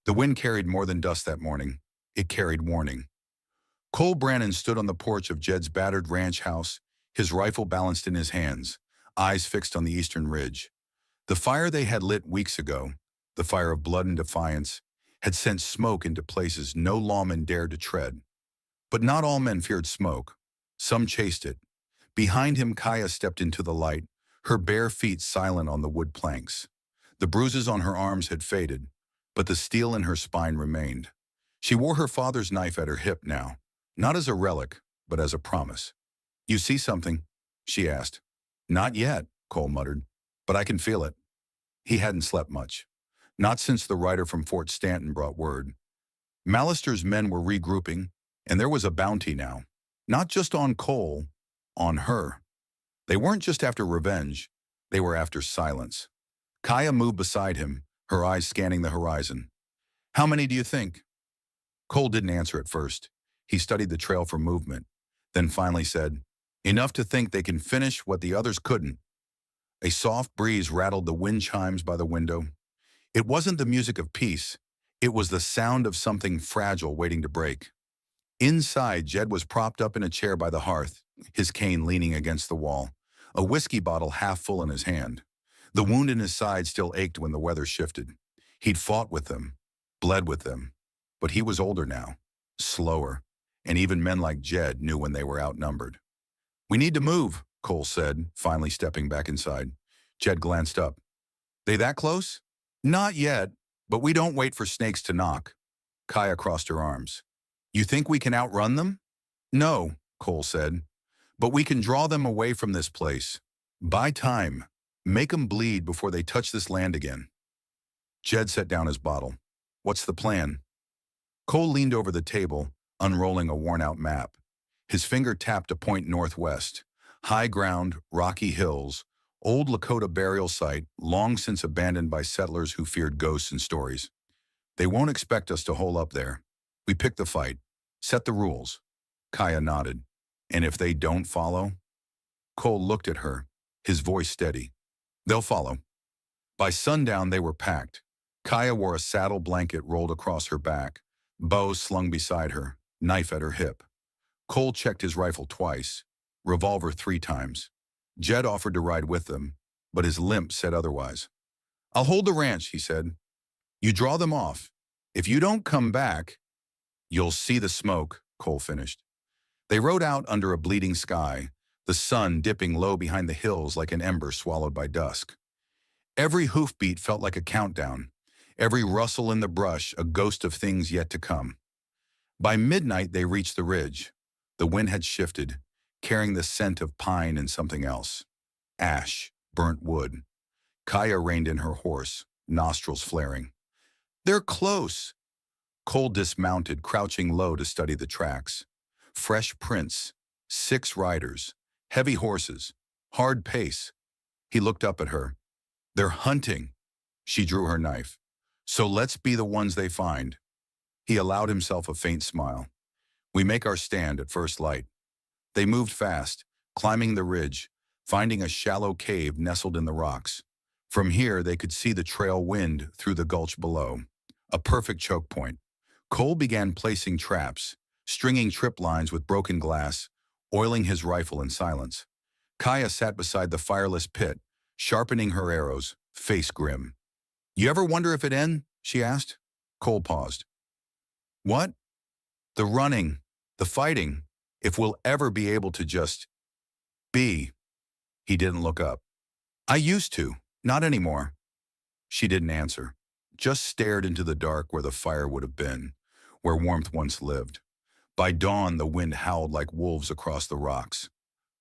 The wind carried more than dust that morning. It carried warning. Cole Brannon stood on the porch of Jed's battered ranch house, his rifle balanced in his hands, eyes fixed on the eastern ridge. The fire they had lit weeks ago, the fire of blood and defiance, had sent smoke into places no lawman dared to tread. But not all men feared smoke. Some chased it. Behind him, Kaia stepped into the light, her bare feet silent on the wood planks. The bruises on her arms had faded, but the steel in her spine remained. She wore her father's knife at her hip now, not as a relic, but as a promise. "You see something?" she asked. "Not yet," Cole muttered, "but I can feel it." He hadn't slept much. Not since the rider from Fort Stanton brought word. Mallister's men were regrouping, and there was a bounty now. Not just on Cole, on her. They weren't just after revenge, they were after silence. Kaia moved beside him, her eyes scanning the horizon. "How many do you think?" Cole didn't answer at first. He studied the trail for movement, then finally said, "Enough to think they can finish what the others couldn't." A soft breeze rattled the wind chimes by the window. It wasn't the music of peace. It was the sound of something fragile waiting to break. Inside, Jed was propped up in a chair by the hearth, his cane leaning against the wall, a whiskey bottle half full in his hand. The wound in his side still ached when the weather shifted. He'd fought with them, bled with them, but he was older now, slower, and even men like Jed knew when they were outnumbered. "We need to move," Cole said, finally stepping back inside. Jed glanced up. "They that close?" "Not yet, but we don't wait for snakes to knock." Kaia crossed her arms. "You think we can outrun them?" "No," Cole said, "but we can draw them away from this place. Buy time. Make 'em bleed before they touch this land again." Jed set down his bottle. "What's the plan?" Cole leaned over the table, unrolling a worn-out map. His finger tapped a point northwest. High ground, rocky hills, old Lakota burial site, long since abandoned by settlers who feared ghosts and stories. "They won't expect us to hole up there. We pick the fight. Set the rules." Kaia nodded. "And if they don't follow?" Cole looked at her, his voice steady. "They'll follow." By sundown, they were packed. Kaia wore a saddle blanket rolled across her back, bow slung beside her, knife at her hip. Cole checked his rifle twice, revolver 3 times. Jed offered to ride with them, but his limp said otherwise. "I'll hold the ranch," he said. "You draw them off. If you don't come back—" "You'll see the smoke," Cole finished. They rode out under a bleeding sky, the sun dipping low behind the hills like an ember swallowed by dusk. Every hoofbeat felt like a countdown, every rustle in the brush a ghost of things yet to come. By midnight, they reached the ridge. The wind had shifted, carrying the scent of pine and something else. Ash, burnt wood. Kaia reined in her horse, nostrils flaring. "They're close." Cole dismounted, crouching low to study the tracks. Fresh prints, 6 riders, heavy horses, hard pace. He looked up at her. "They're hunting." She drew her knife. "So let's be the ones they find." He allowed himself a faint smile. "We make our stand at first light." They moved fast, climbing the ridge, finding a shallow cave nestled in the rocks. From here, they could see the trail wind through the gulch below. A perfect choke point. Cole began placing traps, stringing trip lines with broken glass, oiling his rifle in silence. Kaia sat beside the fireless pit, sharpening her arrows, face grim. "You ever wonder if it ends?" she asked. Cole paused. "What?" "The running, the fighting, if we'll ever be able to just be." He didn't look up. "I used to, not anymore." She didn't answer, just stared into the dark where the fire would have been, where warmth once lived. By dawn, the wind howled like wolves across the rocks.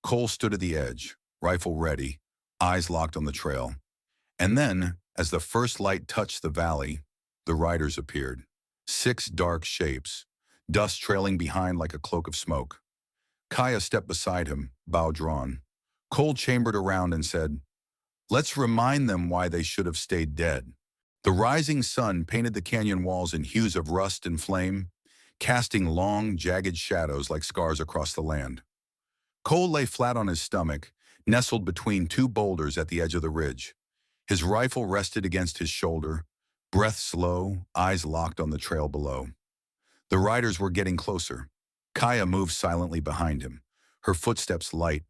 Cole stood at the edge, rifle ready, eyes locked on the trail. And then, as the first light touched the valley, the riders appeared. 6 dark shapes, dust trailing behind like a cloak of smoke. Kaia stepped beside him, bow drawn. Cole chambered around and said, "Let's remind them why they should have stayed dead." The rising sun painted the canyon walls in hues of rust and flame, casting long, jagged shadows like scars across the land. Cole lay flat on his stomach, nestled between 2 boulders at the edge of the ridge. His rifle rested against his shoulder, Breath slow, eyes locked on the trail below. The riders were getting closer. Kaia moved silently behind him, her footsteps light,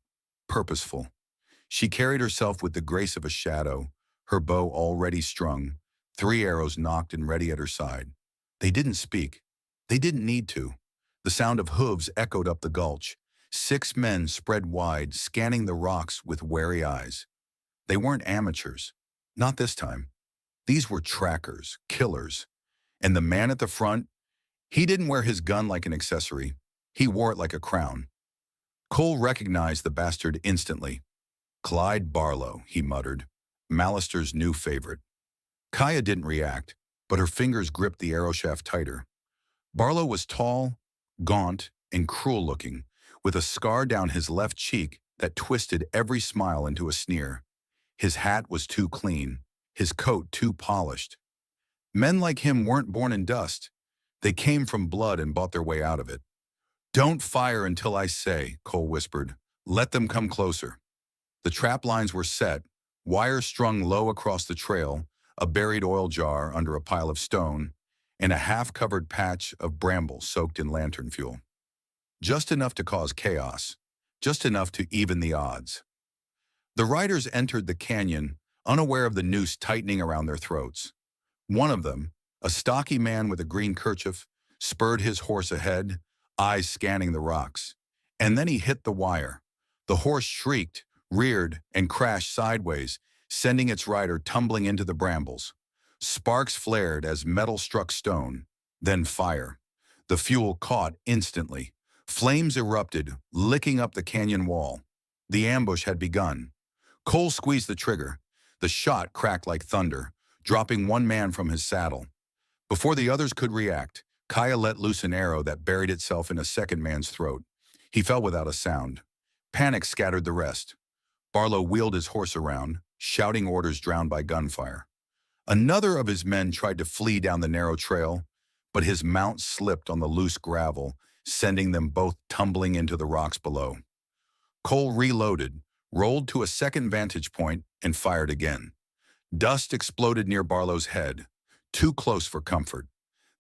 purposeful. She carried herself with the grace of a shadow, her bow already strung, 3 arrows nocked and ready at her side. They didn't speak. They didn't need to. The sound of hooves echoed up the gulch. 6 men spread wide, scanning the rocks with wary eyes. They weren't amateurs. Not this time. These were trackers, killers. And the man at the front, he didn't wear his gun like an accessory. He wore it like a crown. Cole recognized the bastard instantly. Clyde Barlow, he muttered, Mallister's new favorite. Kaia didn't react, but her fingers gripped the arrow shaft tighter. Barlow was tall, gaunt, and cruel-looking, with a scar down his left cheek that twisted every smile into a sneer. His hat was too clean, his coat too polished. Men like him weren't born in dust. They came from blood and bought their way out of it. "Don't fire until I say," Cole whispered. "Let them come closer." The trap lines were set, wires strung low across the trail, a buried oil jar under a pile of stone, and a half-covered patch of bramble soaked in lantern fuel. Just enough to cause chaos, just enough to even the odds. The riders entered the canyon, unaware of the noose tightening around their throats. One of them, a stocky man with a green kerchief, spurred his horse ahead, eyes scanning the rocks. And then he hit the wire. The horse shrieked, reared, and crashed sideways, sending its rider tumbling into the brambles. Sparks flared as metal struck stone, then fire. The fuel caught instantly. Flames erupted, licking up the canyon wall. The ambush had begun. Cole squeezed the trigger. The shot cracked like thunder, dropping one man from his saddle. Before the others could react, Kaia let loose an arrow that buried itself in a second man's throat. He fell without a sound. Panic scattered the rest. Barlow wheeled his horse around, shouting orders drowned by gunfire. Another of his men tried to flee down the narrow trail, but his mount slipped on the loose gravel, sending them both tumbling into the rocks below. Cole reloaded, rolled to a second vantage point, and fired again. Dust exploded near Barlow's head, too close for comfort.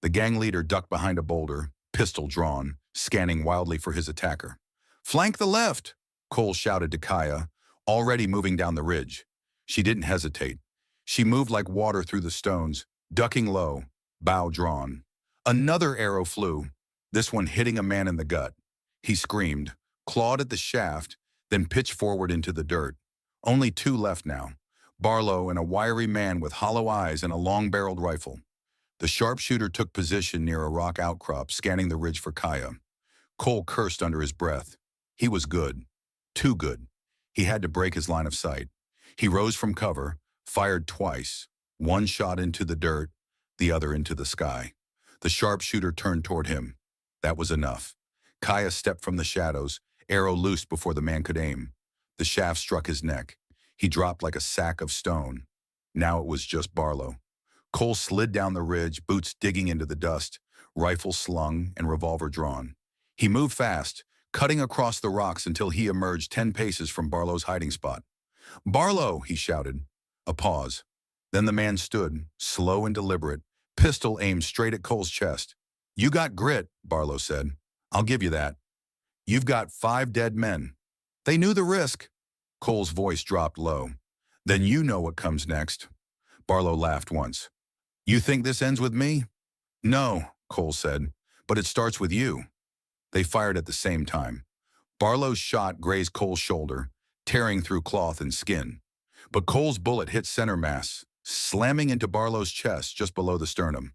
The gang leader ducked behind a boulder, pistol drawn, scanning wildly for his attacker. "Flank the left!" Cole shouted to Kaia, already moving down the ridge. She didn't hesitate. She moved like water through the stones, ducking low, bow drawn. Another arrow flew, this one hitting a man in the gut. He screamed, clawed at the shaft, then pitched forward into the dirt. Only 2 left now, Barlow and a wiry man with hollow eyes and a long-barreled rifle. The sharpshooter took position near a rock outcrop, scanning the ridge for Kaia. Cole cursed under his breath. He was good. Too good. He had to break his line of sight. He rose from cover, fired twice, one shot into the dirt, the other into the sky. The sharpshooter turned toward him. That was enough. Kaia stepped from the shadows, arrow loosed before the man could aim. The shaft struck his neck. He dropped like a sack of stone. Now it was just Barlow. Cole slid down the ridge, boots digging into the dust, rifle slung and revolver drawn. He moved fast, cutting across the rocks until he emerged 10 paces from Barlow's hiding spot. "Barlow!" he shouted. A pause. Then the man stood, slow and deliberate, pistol aimed straight at Cole's chest. "You got grit," Barlow said. "I'll give you that. You've got 5 dead men." "They knew the risk." Cole's voice dropped low. "Then you know what comes next." Barlow laughed once. "You think this ends with me?" "No," Cole said, "but it starts with you." They fired at the same time. Barlow's shot grazed Cole's shoulder, tearing through cloth and skin. But Cole's bullet hit center mass, slamming into Barlow's chest just below the sternum.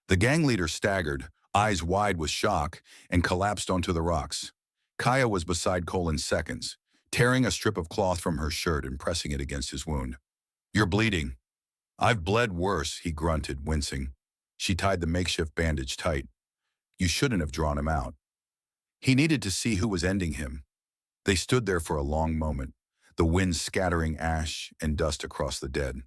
The gang leader staggered, eyes wide with shock, and collapsed onto the rocks. Kaia was beside Cole in seconds, tearing a strip of cloth from her shirt and pressing it against his wound. "You're bleeding." "I've bled worse," he grunted, wincing. She tied the makeshift bandage tight. "You shouldn't have drawn him out." He needed to see who was ending him. They stood there for a long moment, the wind scattering ash and dust across the dead.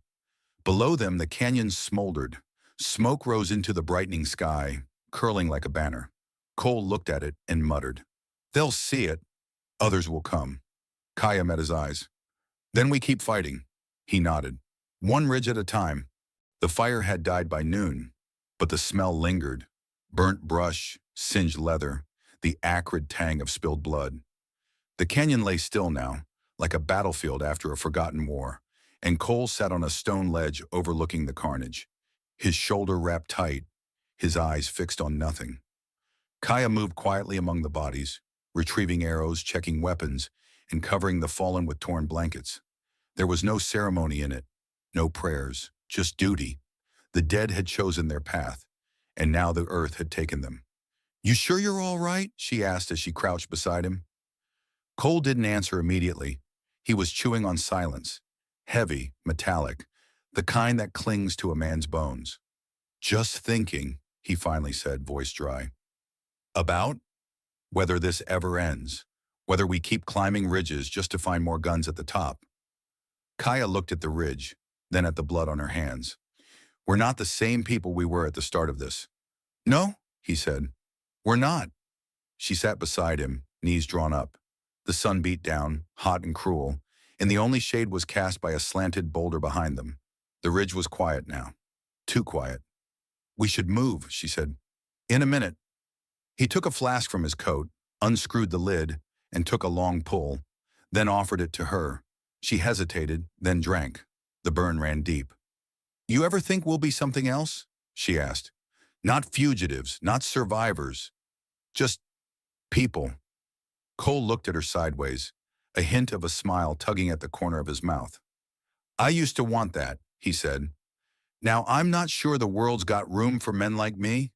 Below them, the canyon smoldered. Smoke rose into the brightening sky, curling like a banner. Cole looked at it and muttered, "They'll see it. Others will come." Kaia met his eyes. "Then we keep fighting." He nodded. "One ridge at a time." The fire had died by noon, but the smell lingered. Burnt brush, singed leather, the acrid tang of spilled blood. The canyon lay still now, like a battlefield after a forgotten war, and Cole sat on a stone ledge overlooking the carnage, his shoulder wrapped tight, his eyes fixed on nothing. Kaia moved quietly among the bodies, retrieving arrows, checking weapons, and covering the fallen with torn blankets. There was no ceremony in it, no prayers, just duty. The dead had chosen their path, and now the earth had taken them. "You sure you're all right?" she asked as she crouched beside him. Cole didn't answer immediately. He was chewing on silence, heavy, metallic, the kind that clings to a man's bones. "Just thinking," he finally said, voice dry. "About? Whether this ever ends. Whether we keep climbing ridges just to find more guns at the top." Kaia looked at the ridge, then at the blood on her hands. "We're not the same people we were at the start of this." "No," he said. "We're not." She sat beside him, knees drawn up. The sun beat down, hot and cruel, and the only shade was cast by a slanted boulder behind them. The ridge was quiet now. Too quiet. "We should move," she said. "In a minute." He took a flask from his coat, unscrewed the lid, and took a long pull, then offered it to her. She hesitated, then drank. The burn ran deep. "You ever think we'll be something else?" she asked. "Not fugitives, not survivors. Just people." Cole looked at her sideways, a hint of a smile tugging at the corner of his mouth. "I used to want that," he said. "Now I'm not sure the world's got room for men like me."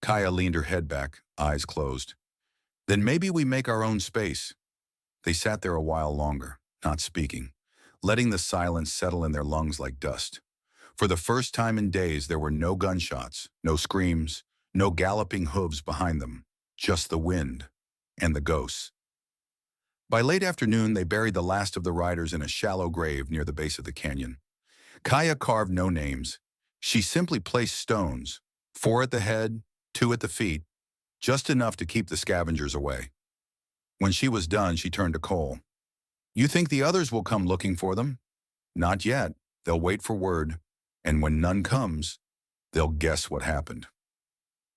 Kaia leaned her head back, eyes closed. "Then maybe we make our own space." They sat there a while longer, not speaking, letting the silence settle in their lungs like dust. For the first time in days, there were no gunshots, no screams, no galloping hooves behind them, just the wind and the ghosts. By late afternoon, they buried the last of the riders in a shallow grave near the base of the canyon. Kaia carved no names. She simply placed stones, 4 at the head, 2 at the feet, just enough to keep the scavengers away. When she was done, she turned to Cole. "You think the others will come looking for them?" "Not yet. They'll wait for word. And when none comes, they'll guess what happened."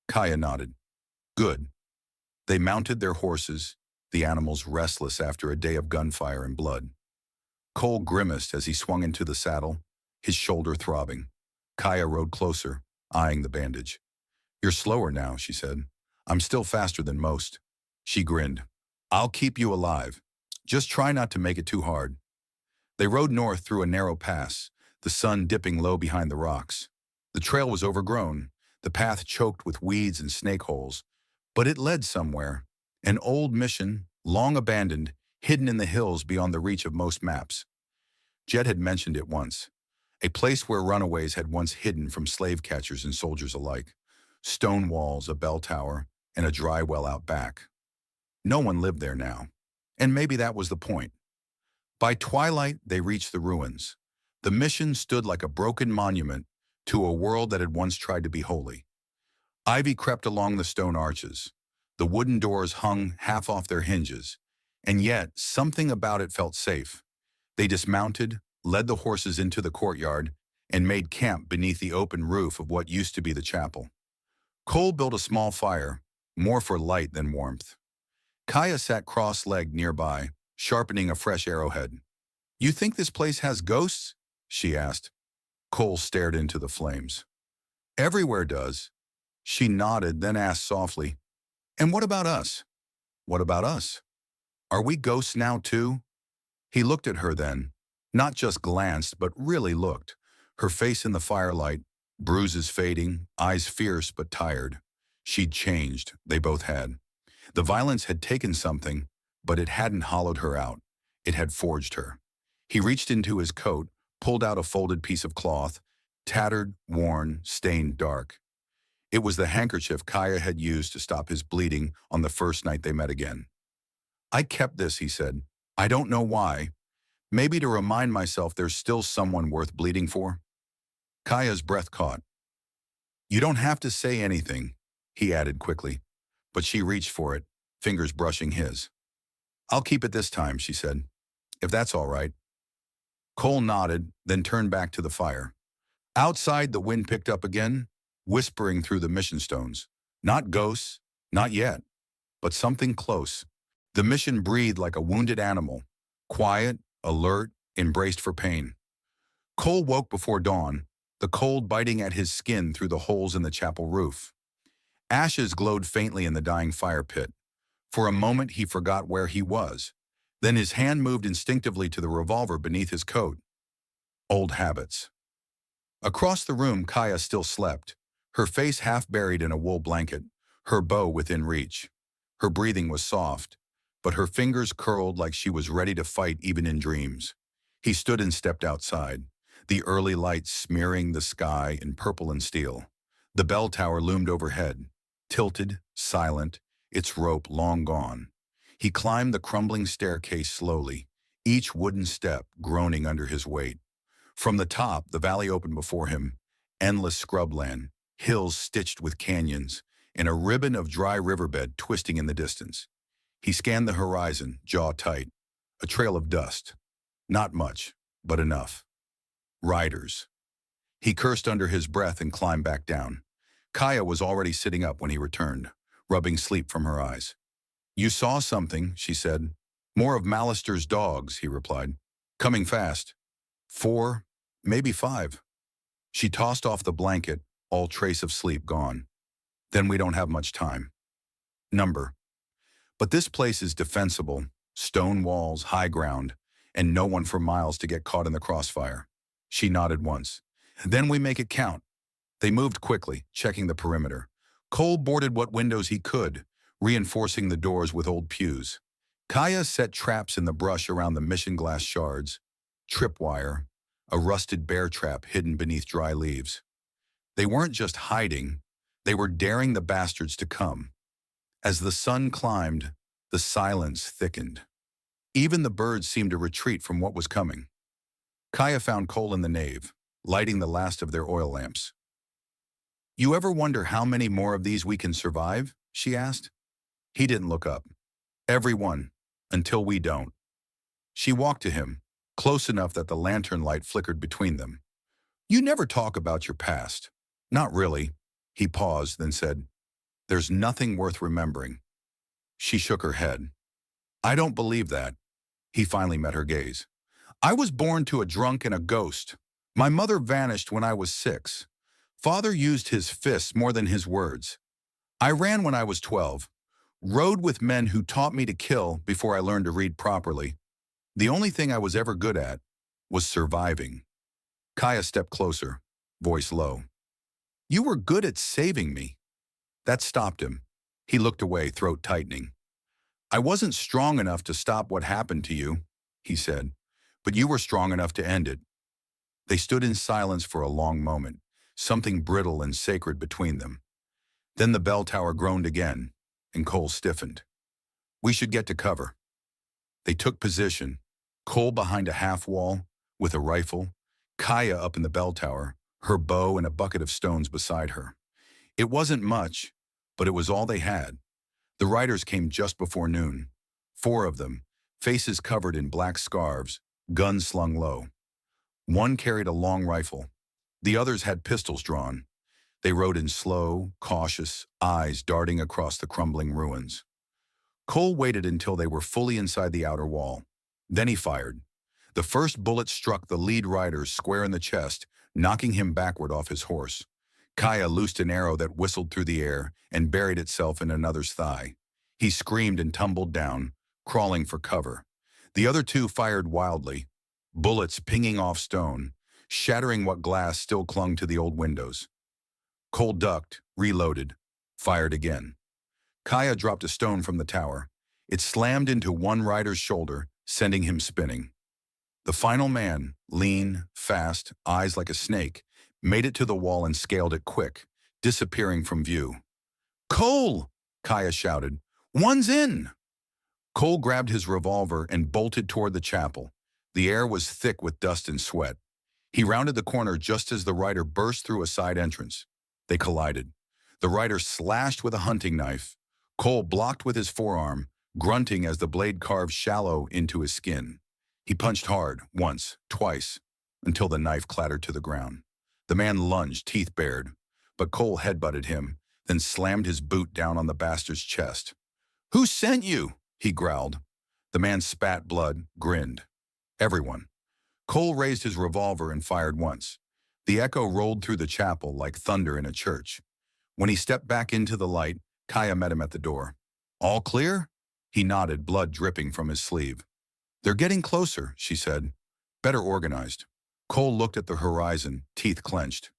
Kaia nodded. "Good." They mounted their horses, the animals restless after a day of gunfire and blood. Cole grimaced as he swung into the saddle, his shoulder throbbing. Kaia rode closer, eyeing the bandage. "You're slower now," she said. "I'm still faster than most." She grinned. "I'll keep you alive. Just try not to make it too hard." They rode north through a narrow pass, the sun dipping low behind the rocks. The trail was overgrown, the path choked with weeds and snake holes, but it led somewhere. An old mission, long abandoned, hidden in the hills beyond the reach of most maps. Jed had mentioned it once. A place where runaways had once hidden from slave catchers and soldiers alike. Stone walls, a bell tower, and a dry well out back. No one lived there now, and maybe that was the point. By twilight, they reached the ruins. The mission stood like a broken monument to a world that had once tried to be holy. Ivy crept along the stone arches. The wooden doors hung half off their hinges, and yet something about it felt safe. They dismounted, led the horses into the courtyard, and made camp beneath the open roof of what used to be the chapel. Cole built a small fire, more for light than warmth. Kaia sat cross-legged nearby, sharpening a fresh arrowhead. "You think this place has ghosts?" she asked. Cole stared into the flames. "Everywhere does." She nodded, then asked softly, "And what about us?" "What about us? Are we ghosts now too?" He looked at her then, not just glanced, but really looked. Her face in the firelight, bruises fading, eyes fierce but tired. She'd changed, they both had. The violence had taken something, but it hadn't hollowed her out. It had forged her. He reached into his coat, pulled out a folded piece of cloth, tattered, worn, stained dark. It was the handkerchief Kaia had used to stop his bleeding on the first night they met again. "I kept this," he said. "I don't know why. Maybe to remind myself there's still someone worth bleeding for." Kaia's breath caught. "You don't have to say anything," he added quickly, but she reached for it, fingers brushing his. "I'll keep it this time," she said, "if that's all right." Cole nodded, then turned back to the fire. Outside, the wind picked up again, whispering through the mission stones. Not ghosts, not yet, but something close. The mission breathed like a wounded animal, quiet, alert, embraced for pain. Cole woke before dawn, the cold biting at his skin through the holes in the chapel roof. Ashes glowed faintly in the dying fire pit. For a moment, he forgot where he was. Then his hand moved instinctively to the revolver beneath his coat. Old habits. Across the room, Kaia still slept, her face half buried in a wool blanket, her bow within reach. Her breathing was soft, but her fingers curled like she was ready to fight even in dreams. He stood and stepped outside, the early light smearing the sky in purple and steel. The bell tower loomed overhead, tilted, silent, its rope long gone. He climbed the crumbling staircase slowly, each wooden step groaning under his weight. From the top, the valley opened before him, endless scrubland, hills stitched with canyons, and a ribbon of dry riverbed twisting in the distance. He scanned the horizon, jaw tight. A trail of dust. Not much, but enough. Riders. He cursed under his breath and climbed back down. Kaia was already sitting up when he returned, rubbing sleep from her eyes. "You saw something," she said. "More of Malister's dogs," he replied. "Coming fast. 4, maybe 5. She tossed off the blanket, all trace of sleep gone. "Then we don't have much time." "Number. But this place is defensible, stone walls, high ground, and no one for miles to get caught in the crossfire." She nodded once. "Then we make it count." They moved quickly, checking the perimeter. Cole boarded what windows he could, reinforcing the doors with old pews. Kaia set traps in the brush around the mission glass shards, tripwire, a rusted bear trap hidden beneath dry leaves. They weren't just hiding, they were daring the bastards to come. As the sun climbed, the silence thickened. Even the birds seemed to retreat from what was coming. Kaia found Cole in the nave, lighting the last of their oil lamps. "You ever wonder how many more of these we can survive?" she asked. He didn't look up. "Everyone, until we don't." She walked to him, close enough that the lantern light flickered between them. "You never talk about your past." "Not really." He paused, then said, "There's nothing worth remembering." She shook her head. "I don't believe that." He finally met her gaze. "I was born to a drunk and a ghost. My mother vanished when I was 6. Father used his fists more than his words. I ran when I was 12, rode with men who taught me to kill before I learned to read properly. The only thing I was ever good at was surviving." Kaia stepped closer, voice low. "You were good at saving me." That stopped him. He looked away, throat tightening. "I wasn't strong enough to stop what happened to you," he said, "but you were strong enough to end it." They stood in silence for a long moment, something brittle and sacred between them. Then the bell tower groaned again, and Cole stiffened. "We should get to cover." They took position, Cole behind a half wall, with a rifle, Kaia up in the bell tower, her bow and a bucket of stones beside her. It wasn't much, but it was all they had. The riders came just before noon. 4 of them, faces covered in black scarves, guns slung low. One carried a long rifle. The others had pistols drawn. They rode in slow, cautious, eyes darting across the crumbling ruins. Cole waited until they were fully inside the outer wall. Then he fired. The first bullet struck the lead rider square in the chest, knocking him backward off his horse. Kaia loosed an arrow that whistled through the air and buried itself in another's thigh. He screamed and tumbled down, crawling for cover. The other 2 fired wildly, bullets pinging off stone, shattering what glass still clung to the old windows. Cole ducked, reloaded, fired again. Kaia dropped a stone from the tower. It slammed into one rider's shoulder, sending him spinning. The final man, lean, fast, eyes like a snake, made it to the wall and scaled it quick, disappearing from view. "Cole!" Kaia shouted. "One's in!" Cole grabbed his revolver and bolted toward the chapel. The air was thick with dust and sweat. He rounded the corner just as the rider burst through a side entrance. They collided. The rider slashed with a hunting knife. Cole blocked with his forearm, grunting as the blade carved shallow into his skin. He punched hard, once, twice, until the knife clattered to the ground. The man lunged, teeth bared, but Cole headbutted him, then slammed his boot down on the bastard's chest. "Who sent you?" he growled. The man spat blood, grinned. "Everyone." Cole raised his revolver and fired once. The echo rolled through the chapel like thunder in a church. When he stepped back into the light, Kaia met him at the door. "All clear?" He nodded, blood dripping from his sleeve. "They're getting closer," she said. "Better organized." Cole looked at the horizon, teeth clenched.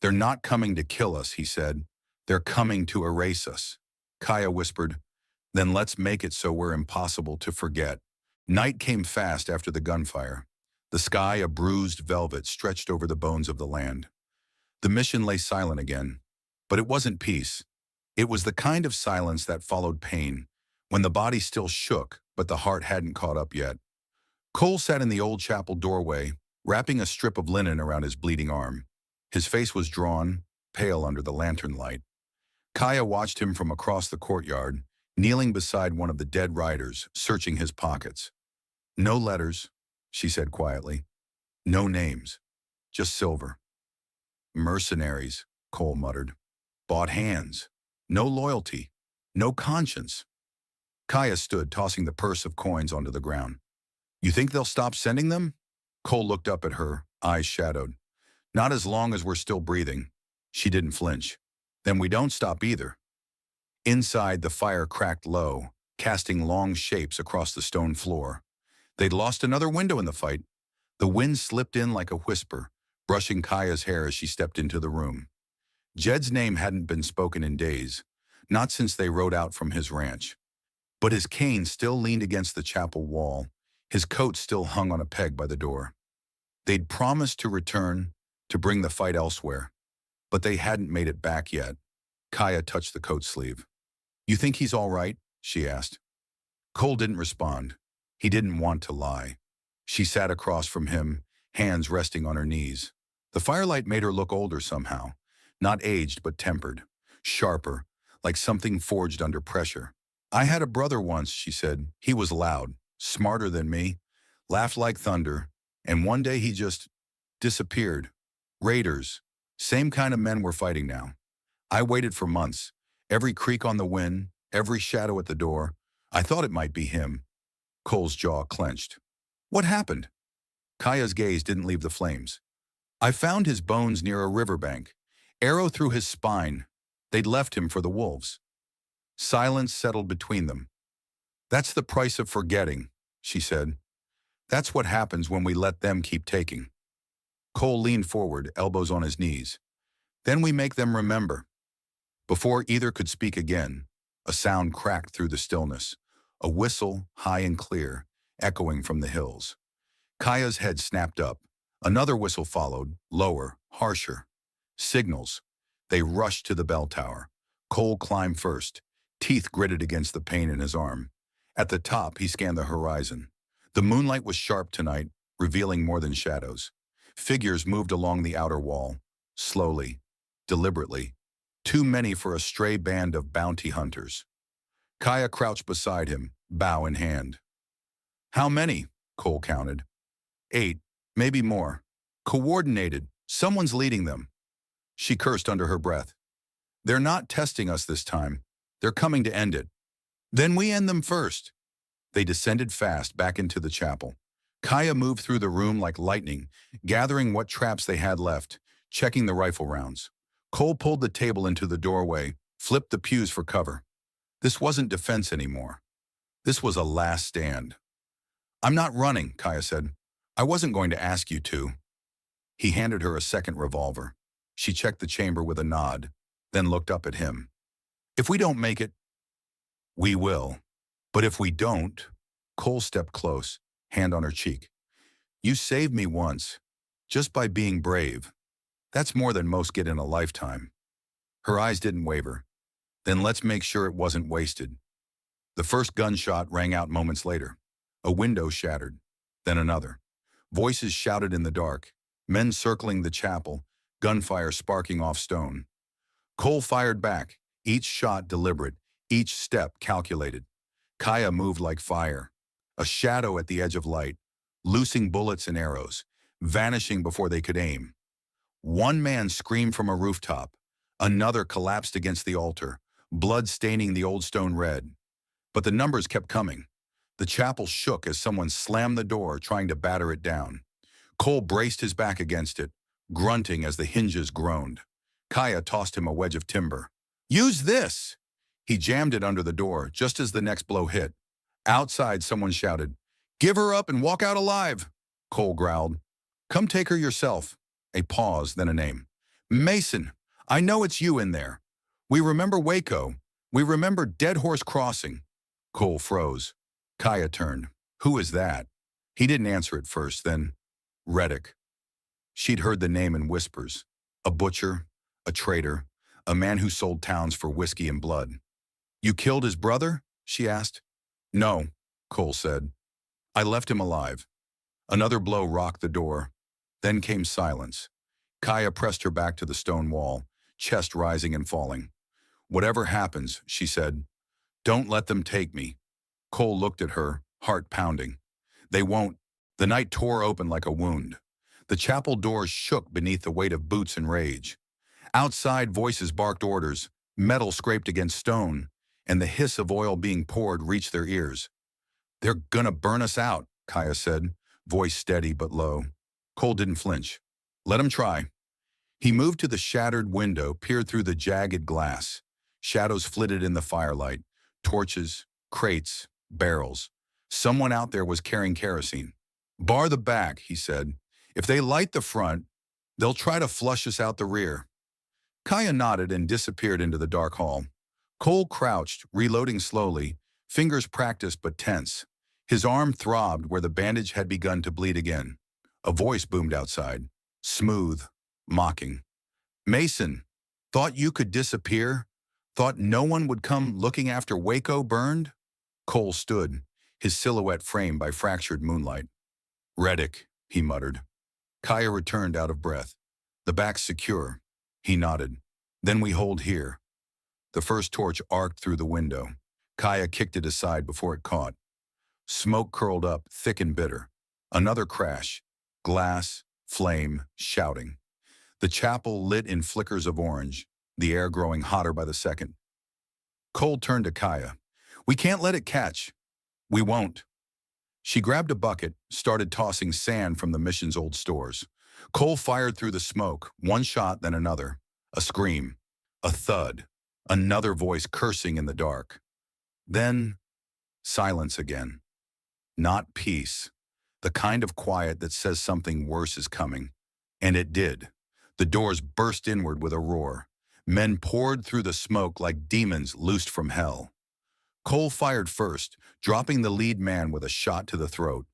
"They're not coming to kill us," he said. "They're coming to erase us." Kaia whispered, "Then let's make it so we're impossible to forget." Night came fast after the gunfire. The sky, a bruised velvet, stretched over the bones of the land. The mission lay silent again. But it wasn't peace. It was the kind of silence that followed pain, when the body still shook, but the heart hadn't caught up yet. Cole sat in the old chapel doorway, wrapping a strip of linen around his bleeding arm. His face was drawn, pale under the lantern light. Kaia watched him from across the courtyard, kneeling beside one of the dead riders, searching his pockets. "No letters," she said quietly. "No names. Just silver." "Mercenaries," Cole muttered. "Bought hands. No loyalty. No conscience." Kaia stood, tossing the purse of coins onto the ground. "You think they'll stop sending them?" Cole looked up at her, eyes shadowed. "Not as long as we're still breathing." She didn't flinch. "Then we don't stop either." Inside, the fire cracked low, casting long shapes across the stone floor. They'd lost another window in the fight. The wind slipped in like a whisper, brushing Kaia's hair as she stepped into the room. Jed's name hadn't been spoken in days, not since they rode out from his ranch. But his cane still leaned against the chapel wall. His coat still hung on a peg by the door. They'd promised to return, to bring the fight elsewhere. But they hadn't made it back yet. Kaia touched the coat sleeve. "You think he's all right?" she asked. Cole didn't respond. He didn't want to lie. She sat across from him, hands resting on her knees. The firelight made her look older somehow. Not aged, but tempered. Sharper, like something forged under pressure. "I had a brother once," she said. "He was loud, smarter than me, laughed like thunder, and one day he just disappeared. Raiders. Same kind of men we're fighting now. I waited for months. Every creak on the wind, every shadow at the door. I thought it might be him." Cole's jaw clenched. "What happened?" Kaia's gaze didn't leave the flames. "I found his bones near a riverbank. Arrow through his spine. They'd left him for the wolves." Silence settled between them. "That's the price of forgetting," she said. "That's what happens when we let them keep taking." Cole leaned forward, elbows on his knees. "Then we make them remember." Before either could speak again, a sound cracked through the stillness, a whistle, high and clear, echoing from the hills. Kaia's head snapped up. Another whistle followed, lower, harsher. Signals. They rushed to the bell tower. Cole climbed first, teeth gritted against the pain in his arm. At the top, he scanned the horizon. The moonlight was sharp tonight, revealing more than shadows. Figures moved along the outer wall, slowly, deliberately. Too many for a stray band of bounty hunters. Kaia crouched beside him, bow in hand. "How many?" Cole counted. 8, maybe more. Coordinated. Someone's leading them. She cursed under her breath. "They're not testing us this time. They're coming to end it." "Then we end them first." They descended fast back into the chapel. Kaia moved through the room like lightning, gathering what traps they had left, checking the rifle rounds. Cole pulled the table into the doorway, flipped the pews for cover. This wasn't defense anymore. This was a last stand. "I'm not running," Kaia said. "I wasn't going to ask you to." He handed her a second revolver. She checked the chamber with a nod, then looked up at him. "If we don't make it, we will. But if we don't..." Cole stepped close, hand on her cheek. "You saved me once, just by being brave. That's more than most get in a lifetime." Her eyes didn't waver. "Then let's make sure it wasn't wasted." The first gunshot rang out moments later. A window shattered, then another. Voices shouted in the dark, men circling the chapel, gunfire sparking off stone. Cole fired back, each shot deliberate, each step calculated. Kaia moved like fire, a shadow at the edge of light, loosing bullets and arrows, vanishing before they could aim. One man screamed from a rooftop. Another collapsed against the altar, blood staining the old stone red. But the numbers kept coming. The chapel shook as someone slammed the door, trying to batter it down. Cole braced his back against it, grunting as the hinges groaned. Kaia tossed him a wedge of timber. "Use this!" He jammed it under the door just as the next blow hit. Outside, someone shouted, "Give her up and walk out alive!" Cole growled, "Come take her yourself." A pause, then a name. "Mason, I know it's you in there. We remember Waco. We remember Dead Horse Crossing." Cole froze. Kaia turned. "Who is that?" He didn't answer at first, then, "Reddick." She'd heard the name in whispers. A butcher, a traitor, a man who sold towns for whiskey and blood. "You killed his brother?" she asked. "No," Cole said. "I left him alive." Another blow rocked the door. Then came silence. Kaia pressed her back to the stone wall, chest rising and falling. "Whatever happens," she said, "don't let them take me." Cole looked at her, heart pounding. "They won't." The night tore open like a wound. The chapel doors shook beneath the weight of boots and rage. Outside, voices barked orders, metal scraped against stone, and the hiss of oil being poured reached their ears. "They're gonna burn us out," Kaia said, voice steady but low. Cole didn't flinch. "Let him try." He moved to the shattered window, peered through the jagged glass. Shadows flitted in the firelight. Torches, crates, barrels. Someone out there was carrying kerosene. "Bar the back," he said. "If they light the front, they'll try to flush us out the rear." Kaia nodded and disappeared into the dark hall. Cole crouched, reloading slowly, fingers practiced but tense. His arm throbbed where the bandage had begun to bleed again. A voice boomed outside, smooth, mocking. "Mason, thought you could disappear? Thought no one would come looking after Waco burned?" Cole stood, his silhouette framed by fractured moonlight. "Reddick," he muttered. Kaia returned out of breath. "The back's secure." He nodded. "Then we hold here." The first torch arced through the window. Kaia kicked it aside before it caught. Smoke curled up, thick and bitter. Another crash. Glass, flame, shouting. The chapel lit in flickers of orange, the air growing hotter by the second. Cole turned to Kaia. "We can't let it catch." "We won't." She grabbed a bucket, started tossing sand from the mission's old stores. Cole fired through the smoke, one shot, then another. A scream. A thud. Another voice cursing in the dark. Then, silence again. Not peace. The kind of quiet that says something worse is coming. And it did. The doors burst inward with a roar. Men poured through the smoke like demons loosed from hell. Cole fired first, dropping the lead man with a shot to the throat.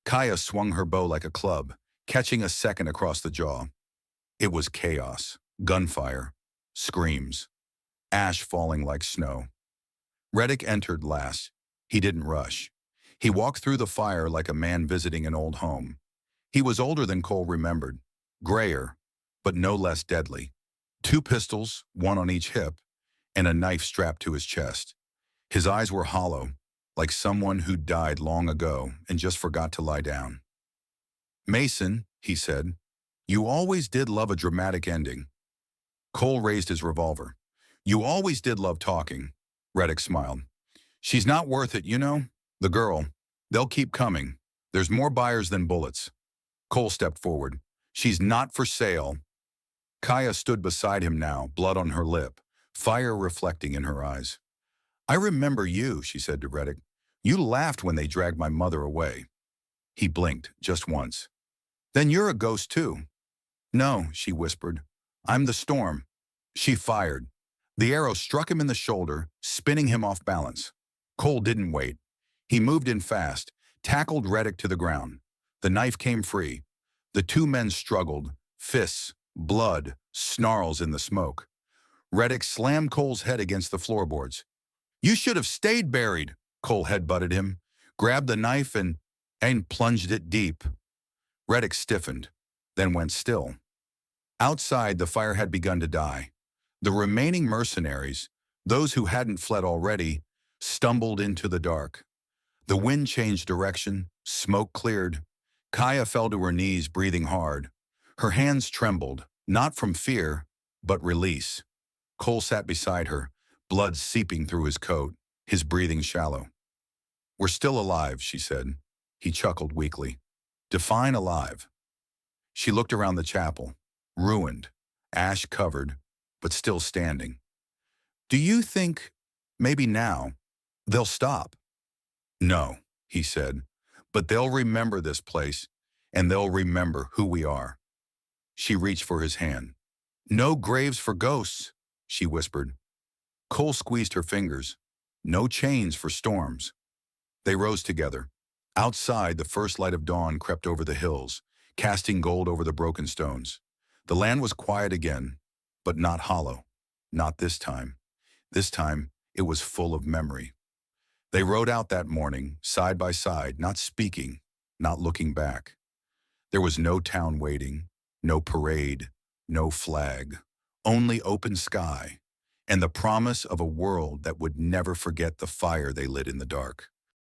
Kaia swung her bow like a club, catching a second across the jaw. It was chaos, gunfire, screams, ash falling like snow. Reddick entered last. He didn't rush. He walked through the fire like a man visiting an old home. He was older than Cole remembered, grayer, but no less deadly. 2 pistols, one on each hip, and a knife strapped to his chest. His eyes were hollow, like someone who'd died long ago and just forgot to lie down. "Mason," he said, "you always did love a dramatic ending." Cole raised his revolver. "You always did love talking." Reddick smiled. "She's not worth it, you know? The girl. They'll keep coming. There's more buyers than bullets." Cole stepped forward. "She's not for sale." Kaia stood beside him now, blood on her lip, fire reflecting in her eyes. "I remember you," she said to Reddick. "You laughed when they dragged my mother away." He blinked, just once. "Then you're a ghost too." "No," she whispered. "I'm the storm." She fired. The arrow struck him in the shoulder, spinning him off balance. Cole didn't wait. He moved in fast, tackled Reddick to the ground. The knife came free. The 2 men struggled, fists, blood, snarls in the smoke. Reddick slammed Cole's head against the floorboards. "You should have stayed buried." Cole headbutted him, grabbed the knife and plunged it deep. Reddick stiffened, then went still. Outside, the fire had begun to die. The remaining mercenaries, those who hadn't fled already, stumbled into the dark. The wind changed direction, smoke cleared. Kaia fell to her knees, breathing hard. Her hands trembled, not from fear, but release. Cole sat beside her, blood seeping through his coat, his breathing shallow. "We're still alive," she said. He chuckled weakly. "Define alive." She looked around the chapel, ruined, ash-covered, but still standing. "Do you think, maybe now, they'll stop?" "No," he said, "but they'll remember this place, and they'll remember who we are." She reached for his hand. "No graves for ghosts," she whispered. Cole squeezed her fingers. "No chains for storms." They rose together. Outside, the first light of dawn crept over the hills, casting gold over the broken stones. The land was quiet again, but not hollow. Not this time. This time, it was full of memory. They rode out that morning, side by side, not speaking, not looking back. There was no town waiting, no parade, no flag, only open sky, and the promise of a world that would never forget the fire they lit in the dark.